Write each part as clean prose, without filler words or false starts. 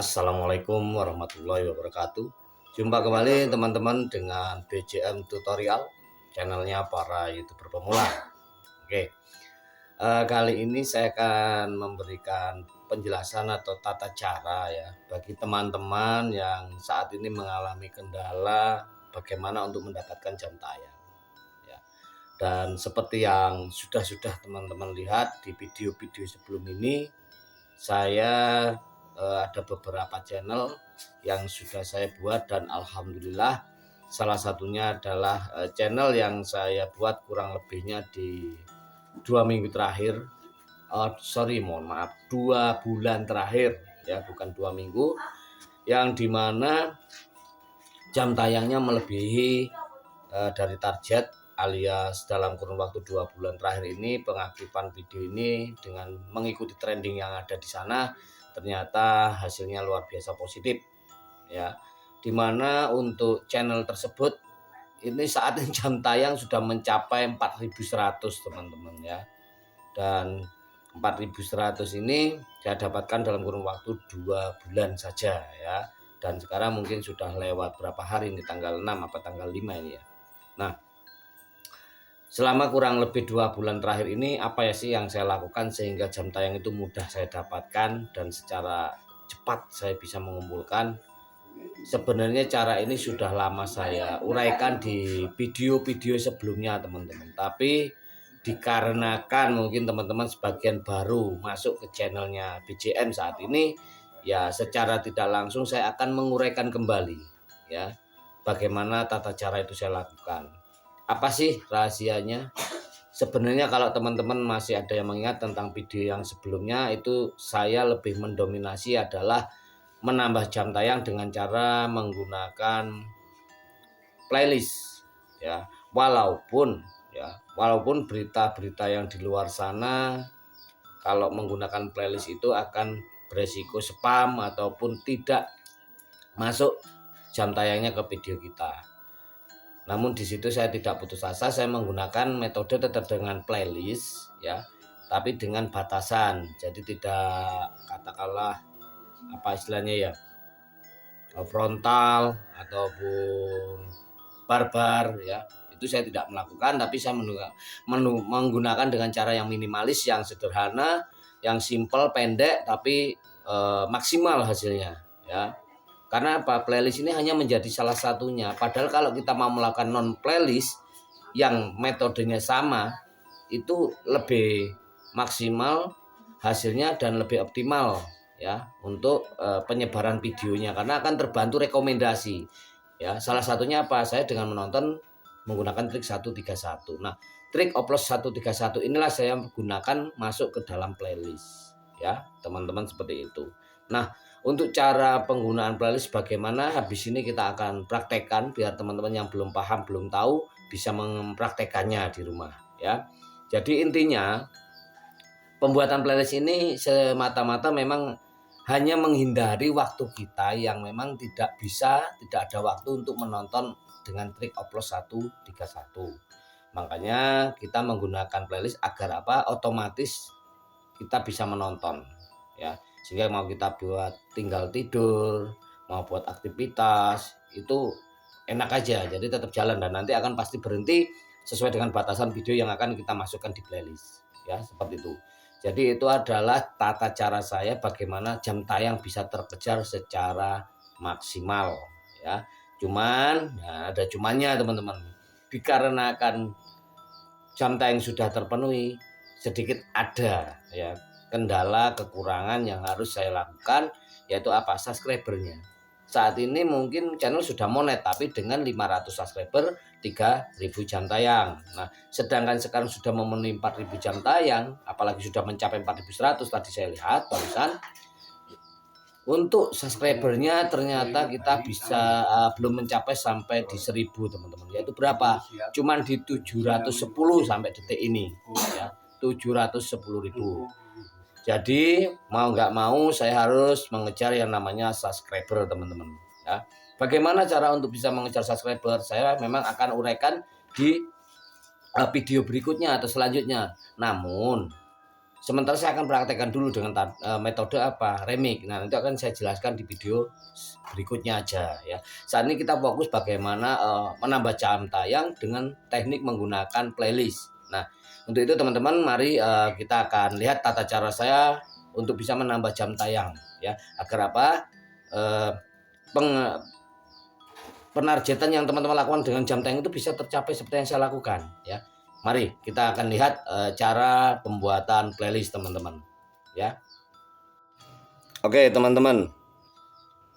Assalamualaikum warahmatullahi wabarakatuh. Jumpa kembali teman-teman dengan BJM Tutorial, channelnya para YouTuber pemula. Oke, kali ini saya akan memberikan penjelasan atau tata cara ya bagi teman-teman yang saat ini mengalami kendala bagaimana untuk mendapatkan jam tayang. Ya. Dan seperti yang sudah teman-teman lihat di video-video sebelum ini, saya ada beberapa channel yang sudah saya buat dan alhamdulillah salah satunya adalah channel yang saya buat kurang lebihnya di 2 minggu terakhir. Mohon maaf, 2 bulan terakhir ya, bukan 2 minggu, yang dimana jam tayangnya melebihi dari target, alias dalam kurun waktu 2 bulan terakhir ini pengaktifan video ini dengan mengikuti trending yang ada di sana ternyata hasilnya luar biasa positif ya, dimana untuk channel tersebut ini saat ini jam tayang sudah mencapai 4100 teman-teman ya, dan 4100 ini saya dapatkan dalam kurun waktu 2 bulan saja ya, dan sekarang mungkin sudah lewat berapa hari ini, tanggal 6 apa tanggal 5 ini ya. Nah, selama kurang lebih 2 bulan terakhir ini apa ya sih yang saya lakukan sehingga jam tayang itu mudah saya dapatkan dan secara cepat saya bisa mengumpulkan? Sebenarnya cara ini sudah lama saya uraikan di video-video sebelumnya teman-teman, tapi dikarenakan mungkin teman-teman sebagian baru masuk ke channelnya BJM saat ini ya, secara tidak langsung saya akan menguraikan kembali ya bagaimana tata cara itu saya lakukan. Apa sih rahasianya? Sebenarnya kalau teman-teman masih ada yang mengingat tentang video yang sebelumnya, itu saya lebih mendominasi adalah menambah jam tayang dengan cara menggunakan playlist ya. Walaupun berita-berita yang di luar sana kalau menggunakan playlist itu akan beresiko spam ataupun tidak masuk jam tayangnya ke video kita. Namun di situ saya tidak putus asa, saya menggunakan metode tetap dengan playlist ya, tapi dengan batasan. Jadi tidak, katakanlah apa istilahnya ya, frontal ataupun barbar ya. Itu saya tidak melakukan, tapi saya menggunakan dengan cara yang minimalis, yang sederhana, yang simple, pendek, tapi maksimal hasilnya ya. Karena apa? Playlist ini hanya menjadi salah satunya. Padahal kalau kita mau melakukan non playlist yang metodenya sama, itu lebih maksimal hasilnya dan lebih optimal ya untuk penyebaran videonya, karena akan terbantu rekomendasi ya. Salah satunya apa? Saya dengan menonton menggunakan trik 131. Nah, trik oplos 131 inilah saya gunakan masuk ke dalam playlist ya, teman-teman, seperti itu. Nah, untuk cara penggunaan playlist bagaimana, habis ini kita akan praktekkan biar teman-teman yang belum paham, belum tahu bisa mempraktekannya di rumah ya. Jadi intinya pembuatan playlist ini semata-mata memang hanya menghindari waktu kita yang memang tidak ada waktu untuk menonton dengan trik oplos 131. Makanya kita menggunakan playlist agar apa? Otomatis kita bisa menonton ya. Sehingga mau kita buat tinggal tidur, mau buat aktivitas, itu enak aja. Jadi tetap jalan dan nanti akan pasti berhenti sesuai dengan batasan video yang akan kita masukkan di playlist ya, seperti itu. Jadi itu adalah tata cara saya bagaimana jam tayang bisa terkejar secara maksimal ya. Cuman ya, ada cumannya teman-teman. Dikarenakan jam tayang sudah terpenuhi, sedikit ada ya kendala, kekurangan yang harus saya lakukan, yaitu apa? Subscribernya. Saat ini mungkin channel sudah monet, tapi dengan 500 subscriber 3000 jam tayang. Nah, sedangkan sekarang sudah memenuhi 4000 jam tayang, apalagi sudah mencapai 4100 tadi saya lihat barusan. Untuk subscribernya ternyata kita bisa belum mencapai sampai di 1000 teman-teman. Yaitu berapa? Cuman di 710 sampai detik ini ya. 710.000. Jadi mau nggak mau saya harus mengejar yang namanya subscriber teman-teman ya. Bagaimana cara untuk bisa mengejar subscriber? Saya memang akan uraikan di video berikutnya atau selanjutnya. Namun Sementara saya akan praktekkan dulu dengan metode apa? Remix. Nah, itu akan saya jelaskan di video berikutnya aja ya. Saat ini kita fokus bagaimana menambah jam tayang dengan teknik menggunakan playlist. Nah, untuk itu teman-teman mari kita akan lihat tata cara saya untuk bisa menambah jam tayang ya. Agar apa? Penargetan yang teman-teman lakukan dengan jam tayang itu bisa tercapai seperti yang saya lakukan ya. Mari kita akan lihat cara pembuatan playlist teman-teman ya. Oke teman-teman,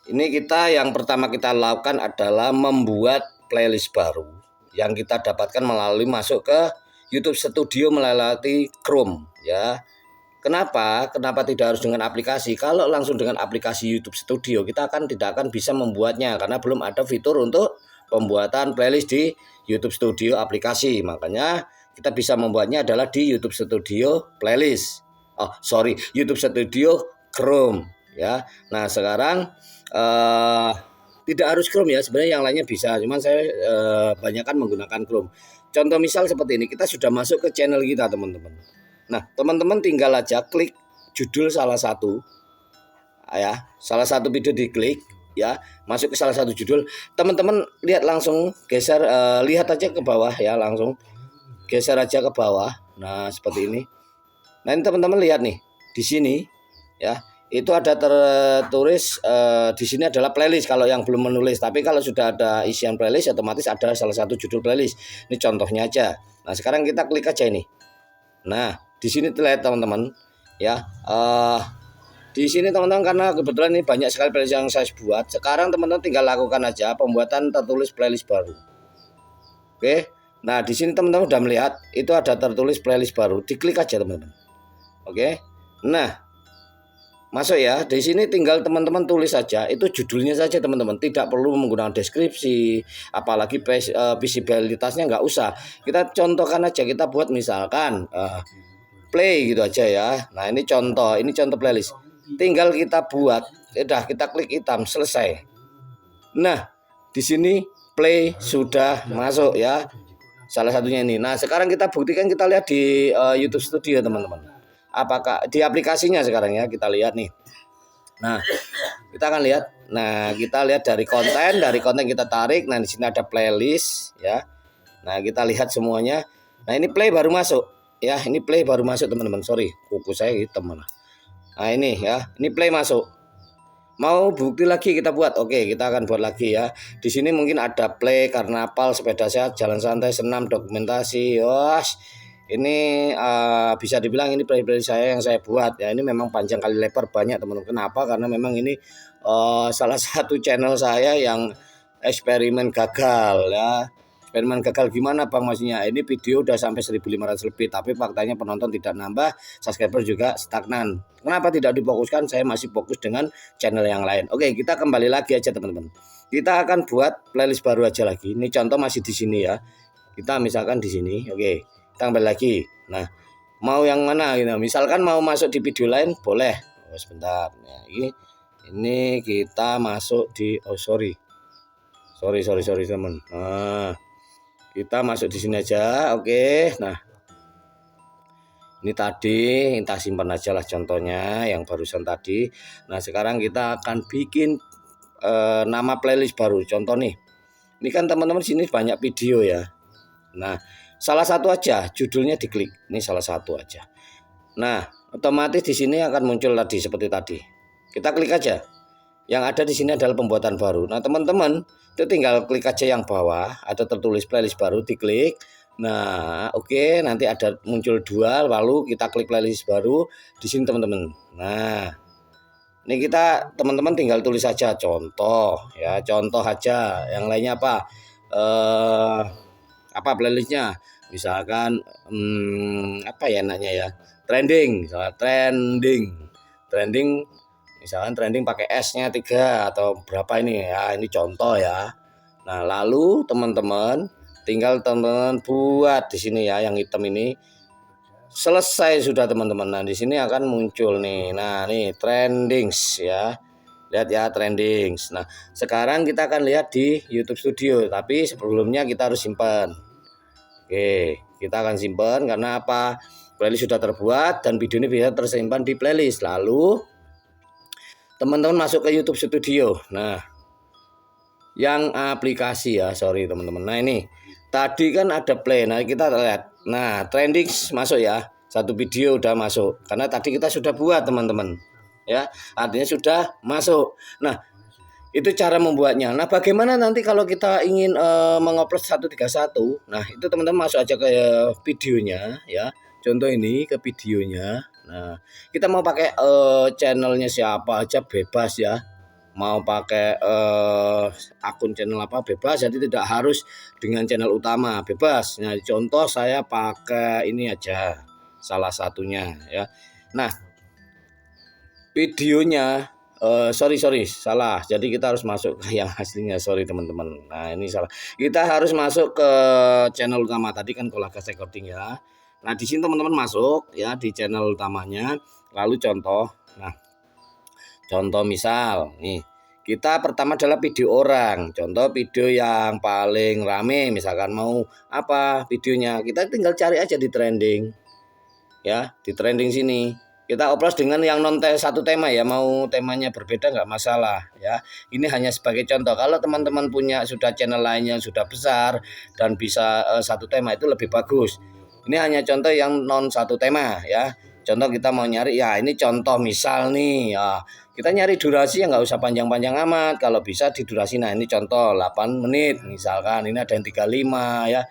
ini yang pertama kita lakukan adalah membuat playlist baru yang kita dapatkan melalui masuk ke YouTube Studio melalui Chrome ya. Kenapa tidak harus dengan aplikasi? Kalau langsung dengan aplikasi YouTube Studio kita tidak akan bisa membuatnya karena belum ada fitur untuk pembuatan playlist di YouTube Studio aplikasi. Makanya kita bisa membuatnya adalah di YouTube Studio playlist. YouTube Studio Chrome ya. Nah, sekarang tidak harus Chrome ya, sebenarnya yang lainnya bisa. Cuman saya banyakkan menggunakan Chrome. Contoh misal seperti ini, kita sudah masuk ke channel kita teman-teman. Nah, teman-teman tinggal aja klik judul salah satu ya, salah satu video diklik ya, masuk ke salah satu judul, teman-teman lihat langsung geser, lihat aja ke bawah ya, langsung geser aja ke bawah. Nah, seperti ini. Nah, ini teman-teman lihat nih, di sini ya, itu ada tertulis di sini adalah playlist kalau yang belum menulis. Tapi kalau sudah ada isian playlist otomatis ada salah satu judul playlist. Ini contohnya aja. Nah, sekarang kita klik aja ini. Nah, di sini terlihat teman-teman ya. Di sini teman-teman karena kebetulan ini banyak sekali playlist yang saya buat. Sekarang teman-teman tinggal lakukan aja pembuatan tertulis playlist baru. Oke. Nah, di sini teman-teman sudah melihat itu ada tertulis playlist baru. Diklik aja teman-teman. Oke. Nah, masuk ya. Di sini tinggal teman-teman tulis saja itu judulnya saja teman-teman. Tidak perlu menggunakan deskripsi, apalagi visibilitasnya nggak usah. Kita contohkan aja, kita buat misalkan play gitu aja ya. Nah, ini contoh playlist. Tinggal kita buat, udah kita klik hitam, selesai. Nah, di sini play sudah masuk ya. Salah satunya ini. Nah, sekarang kita buktikan, kita lihat di YouTube Studio teman-teman. Apakah di aplikasinya sekarang ya, kita lihat nih. Nah, kita akan lihat. Nah, kita lihat dari konten kita tarik. Nah, di sini ada playlist ya. Nah, kita lihat semuanya. Nah, ini play baru masuk ya. Ini play baru masuk teman-teman. Sorry, kuku saya hitam mana. Nah, ini ya. Ini play masuk. Mau bukti lagi kita buat. Oke, kita akan buat lagi ya. Di sini mungkin ada play, karnaval, sepeda sehat, jalan santai, senam, dokumentasi. Ini bisa dibilang ini playlist saya yang saya buat ya. Ini memang panjang kali lebar, banyak teman-teman. Kenapa? Karena memang ini salah satu channel saya yang eksperimen gagal ya. Eksperimen gagal gimana Bang maksudnya? Ini video udah sampai 1.500 lebih, tapi faktanya penonton tidak nambah, subscriber juga stagnan. Kenapa tidak difokuskan? Saya masih fokus dengan channel yang lain. Oke, kita kembali lagi aja teman-teman. Kita akan buat playlist baru aja lagi. Ini contoh masih di sini ya. Kita misalkan di sini. Oke, kita kembali lagi. Nah, mau yang mana gitu. Misalkan mau masuk di video lain boleh. Sebentar. Nah, ini kita masuk di sorry teman. Nah, kita masuk di sini aja. Oke. Nah, ini tadi kita simpan aja lah contohnya yang barusan tadi. Nah, sekarang kita akan bikin nama playlist baru. Contoh nih. Ini kan teman-teman sini banyak video ya. Nah, salah satu aja judulnya diklik. Ini salah satu aja. Nah, otomatis di sini akan muncul tadi seperti tadi. Kita klik aja. Yang ada di sini adalah pembuatan baru. Nah, teman-teman itu tinggal klik aja yang bawah, ada tertulis playlist baru, diklik. Nah, oke, nanti ada muncul dua, lalu kita klik playlist baru di sini teman-teman. Nah, ini kita teman-teman tinggal tulis saja contoh ya, contoh aja. Yang lainnya apa playlistnya? Misalkan apa ya enaknya ya? Trending, misalnya trending. Misalkan trending pakai S-nya 3 atau berapa ini ya, ini contoh ya. Nah, lalu teman-teman tinggal teman-teman buat di sini ya, yang hitam ini. Selesai sudah teman-teman. Nah, di sini akan muncul nih. Nah, nih trendings ya. Lihat ya trendings. Nah, sekarang kita akan lihat di YouTube Studio, tapi sebelumnya kita harus simpan. Oke, kita akan simpan karena apa? Playlist sudah terbuat dan video ini bisa tersimpan di playlist. Lalu teman-teman masuk ke YouTube Studio. Nah, yang aplikasi ya, sorry teman-teman. Nah ini tadi kan ada play. Nah kita lihat. Nah trending masuk ya. Satu video udah masuk. Karena tadi kita sudah buat teman-teman. Ya, artinya sudah masuk. Nah itu cara membuatnya. Nah bagaimana nanti kalau kita ingin mengupload 131. Nah itu teman-teman masuk aja ke videonya ya. Contoh ini ke videonya. Nah kita mau pakai channelnya siapa aja bebas ya. Mau pakai akun channel apa bebas, jadi tidak harus dengan channel utama, bebas. Nah contoh saya pakai ini aja salah satunya ya. Nah videonya sorry salah, jadi kita harus masuk ke yang aslinya, sorry teman-teman. Nah ini salah, kita harus masuk ke channel utama tadi kan Kolagas Recording ya. Nah di sini teman-teman masuk ya di channel utamanya, lalu contoh. Nah contoh misal nih, kita pertama adalah video orang. Contoh video yang paling rame, misalkan mau apa videonya, kita tinggal cari aja di trending ya, di trending sini. Kita upload dengan yang non satu tema ya, mau temanya berbeda nggak masalah ya. Ini hanya sebagai contoh. Kalau teman-teman punya sudah channel lain yang sudah besar dan bisa satu tema, itu lebih bagus. Ini hanya contoh yang non satu tema ya. Contoh kita mau nyari ya, ini contoh misal nih ya. Kita nyari durasi yang nggak usah panjang-panjang amat. Kalau bisa di durasi, nah ini contoh 8 menit misalkan. Ini ada yang 35 ya.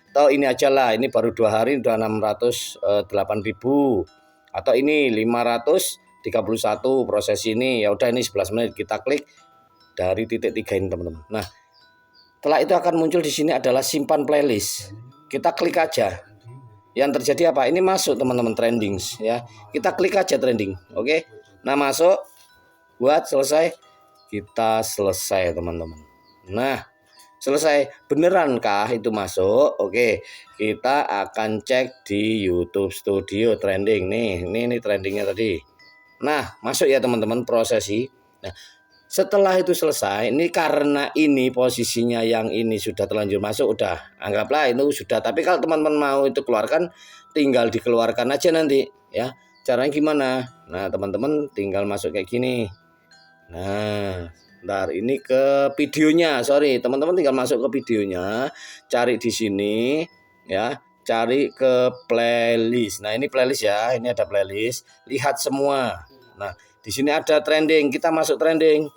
Atau ini aja lah, ini baru 2 hari udah 608.000. Atau ini 531 proses ini, ya udah ini 11 menit. Kita klik dari titik 3 ini teman-teman. Nah setelah itu akan muncul di sini adalah simpan playlist. Kita klik aja. Yang terjadi apa? Ini masuk teman-teman trending ya. Kita klik aja trending. Oke. Nah masuk, buat selesai, kita selesai teman-teman. Nah selesai, benerankah itu masuk? Oke, kita akan cek di YouTube Studio trending nih. Ini trendingnya tadi. Nah masuk ya teman-teman, prosesi. Nah setelah itu selesai, ini karena ini posisinya yang ini sudah terlanjur masuk, udah anggaplah itu sudah. Tapi kalau teman-teman mau itu keluarkan, tinggal dikeluarkan aja nanti ya. Caranya gimana? Nah teman-teman tinggal masuk kayak gini. Nah ntar ini ke videonya, sorry teman-teman tinggal masuk ke videonya, cari di sini ya, cari ke playlist. Nah ini playlist ya, ini ada playlist, lihat semua. Nah di sini ada trending, kita masuk trending.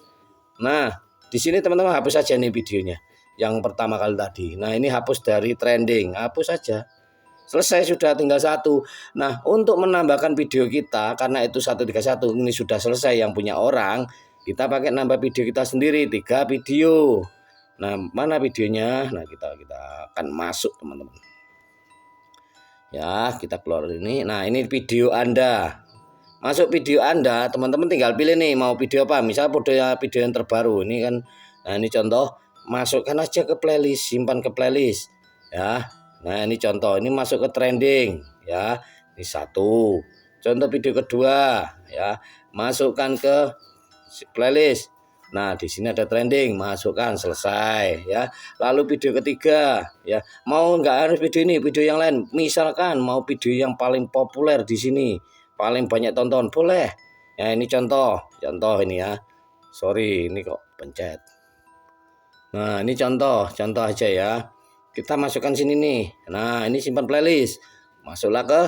Nah di sini teman-teman hapus saja nih videonya yang pertama kali tadi. Nah ini hapus dari trending, hapus saja. Selesai, sudah tinggal satu. Nah untuk menambahkan video kita, karena itu 131 ini sudah selesai yang punya orang, kita pakai nambah video kita sendiri 3 video. Nah mana videonya? Nah kita akan masuk teman-teman ya, kita keluar ini. Nah ini video Anda, masuk video Anda, teman-teman tinggal pilih nih mau video apa. Misal video yang terbaru ini kan. Nah ini contoh, masukkan aja ke playlist, simpan ke playlist ya. Nah ini contoh, ini masuk ke trending ya. Ini satu contoh. Video kedua ya, masukkan ke playlist. Nah di sini ada trending, masukkan, selesai ya. Lalu video ketiga ya, mau nggak harus video ini, video yang lain. Misalkan mau video yang paling populer di sini, paling banyak tonton, boleh ya. Ini contoh ini ya, sorry ini kok pencet. Nah ini contoh aja ya, kita masukkan sini nih. Nah ini simpan playlist, masuklah ke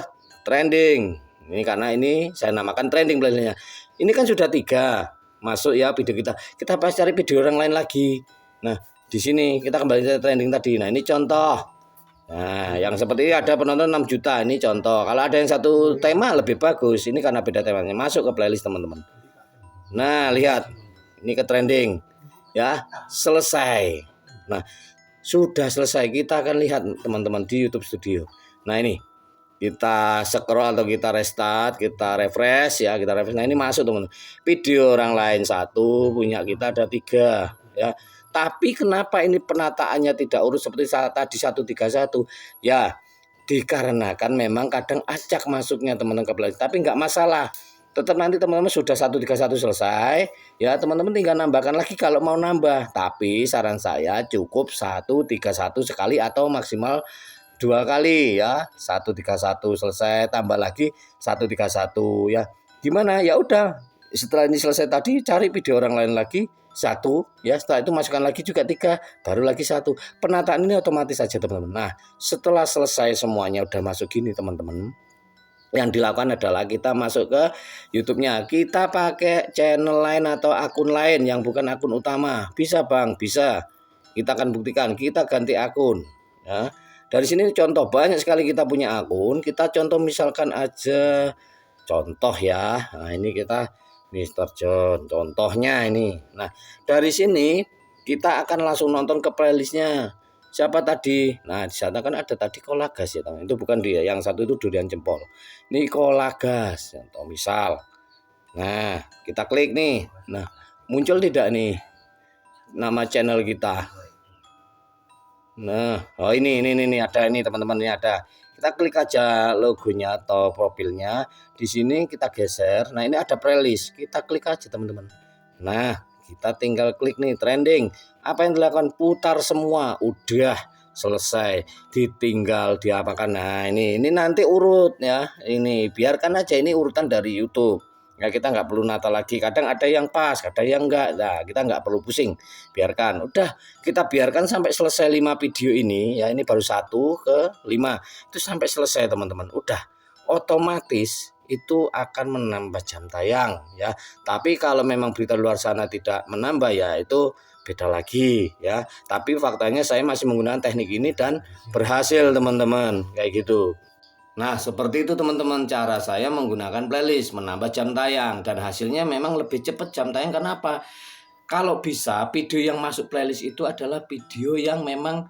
trending. Ini karena ini saya namakan trending playlistnya. Ini kan sudah 3 masuk ya video kita pas cari video orang lain lagi. Nah di sini kita kembali ke trending tadi. Nah ini contoh. Nah yang seperti ini ada penonton 6 juta, ini contoh. Kalau ada yang satu tema lebih bagus, ini karena beda temanya, masuk ke playlist teman-teman. Nah lihat, ini ke trending ya, selesai. Nah sudah selesai, kita akan lihat teman-teman di YouTube Studio. Nah ini kita scroll atau kita restart, kita refresh ya, kita refresh. Nah ini masuk teman-teman, video orang lain 1, punya kita ada 3 ya. Tapi kenapa ini penataannya tidak urut seperti saat tadi 131 ya, dikarenakan memang kadang acak masuknya teman-teman ke playlist. Tapi nggak masalah, tetap nanti teman-teman sudah 131 selesai ya, teman-teman tinggal nambahkan lagi kalau mau nambah. Tapi saran saya cukup 131 sekali atau maksimal 2 kali ya, 131 selesai, tambah lagi 131 ya. Gimana? Ya udah, setelah ini selesai tadi cari video orang lain lagi 1 ya, setelah itu masukkan lagi juga 3, baru lagi 1. Penataan ini otomatis saja teman-teman. Nah, setelah selesai semuanya udah masuk gini teman-teman, yang dilakukan adalah kita masuk ke YouTube-nya. Kita pakai channel lain atau akun lain yang bukan akun utama. Bisa Bang, bisa. Kita akan buktikan. Kita ganti akun. Ya. Dari sini contoh banyak sekali kita punya akun. Kita contoh misalkan aja contoh ya. Nah ini kita Mr. John. Contohnya ini. Nah dari sini kita akan langsung nonton ke playlistnya. Siapa tadi? Nah di sana kan ada tadi Kolagas ya teman. Itu bukan dia. Yang satu itu durian jempol. Ini Kolagas. Contoh misal. Nah kita klik nih. Nah muncul tidak nih nama channel kita? Nah, oh ini ada ini teman-teman, ini ada. Kita klik aja logonya atau profilnya. Di sini kita geser. Nah, ini ada playlist. Kita klik aja teman-teman. Nah, kita tinggal klik nih trending. Apa yang dilakukan? Putar semua. Udah selesai. Ditinggal diapakan. Nah, ini nanti urut ya. Ini biarkan aja ini urutan dari YouTube. Ya kita nggak perlu nata lagi. Kadang ada yang pas, kadang yang enggak. Nah, kita nggak perlu pusing. Biarkan. Udah kita biarkan sampai selesai 5 video ini. Ya ini baru 1 ke 5. Itu sampai selesai teman-teman. Udah otomatis itu akan menambah jam tayang ya. Tapi kalau memang berita luar sana tidak menambah ya itu beda lagi ya. Tapi faktanya saya masih menggunakan teknik ini dan berhasil teman-teman. Kayak gitu. Nah seperti itu teman-teman cara saya menggunakan playlist menambah jam tayang dan hasilnya memang lebih cepat jam tayang. Kenapa? Kalau bisa video yang masuk playlist itu adalah video yang memang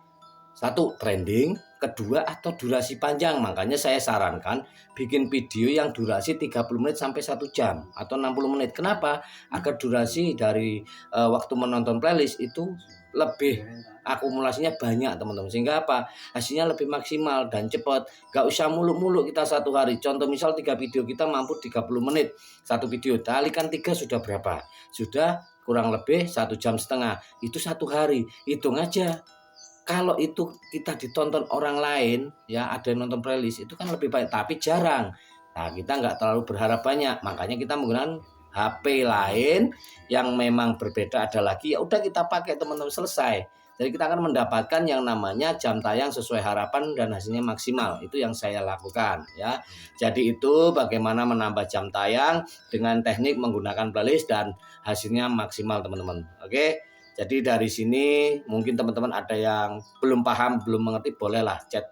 satu trending, kedua atau durasi panjang. Makanya saya sarankan bikin video yang durasi 30 menit sampai 1 jam atau 60 menit. Kenapa? Agar durasi dari waktu menonton playlist itu lebih akumulasinya banyak teman-teman, sehingga apa hasilnya lebih maksimal dan cepat. Gak usah muluk-muluk kita satu hari. Contoh misal 3 video kita mampu 30 menit satu video, kalikan 3 sudah berapa? Sudah kurang lebih 1,5 jam. Itu satu hari. Hitung aja. Kalau itu kita ditonton orang lain ya, ada yang nonton playlist itu kan lebih baik, tapi jarang. Nah kita nggak terlalu berharap banyak, makanya kita menggunakan HP lain yang memang berbeda ada lagi. Ya udah kita pakai teman-teman, selesai. Jadi kita akan mendapatkan yang namanya jam tayang sesuai harapan dan hasilnya maksimal. Itu yang saya lakukan ya. Jadi itu bagaimana menambah jam tayang dengan teknik menggunakan playlist dan hasilnya maksimal teman-teman. Oke. Jadi dari sini mungkin teman-teman ada yang belum paham, belum mengerti, bolehlah chat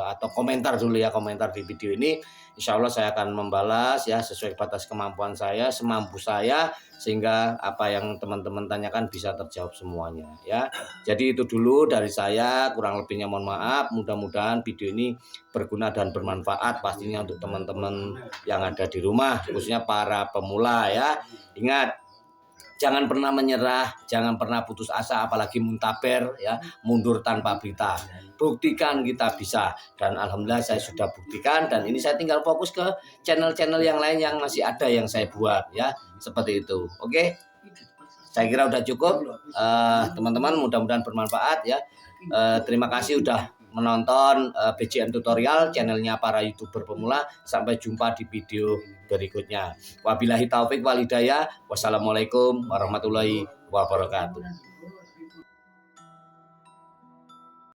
atau komentar dulu ya, komentar di video ini. Insya Allah saya akan membalas ya sesuai batas kemampuan saya, semampu saya, sehingga apa yang teman-teman tanyakan bisa terjawab semuanya ya. Jadi itu dulu dari saya, kurang lebihnya mohon maaf. Mudah-mudahan video ini berguna dan bermanfaat pastinya untuk teman-teman yang ada di rumah, khususnya para pemula ya. Ingat, jangan pernah menyerah, jangan pernah putus asa, apalagi muntaber ya, mundur tanpa berita. Buktikan kita bisa, dan alhamdulillah saya sudah buktikan, dan ini saya tinggal fokus ke channel-channel yang lain yang masih ada yang saya buat ya, seperti itu. Oke, saya kira udah cukup teman-teman, mudah-mudahan bermanfaat ya. Terima kasih udah menonton BCN Tutorial, channelnya para YouTuber pemula. Sampai jumpa di video berikutnya. Wabillahi taufik wal hidayah. Wassalamualaikum warahmatullahi wabarakatuh.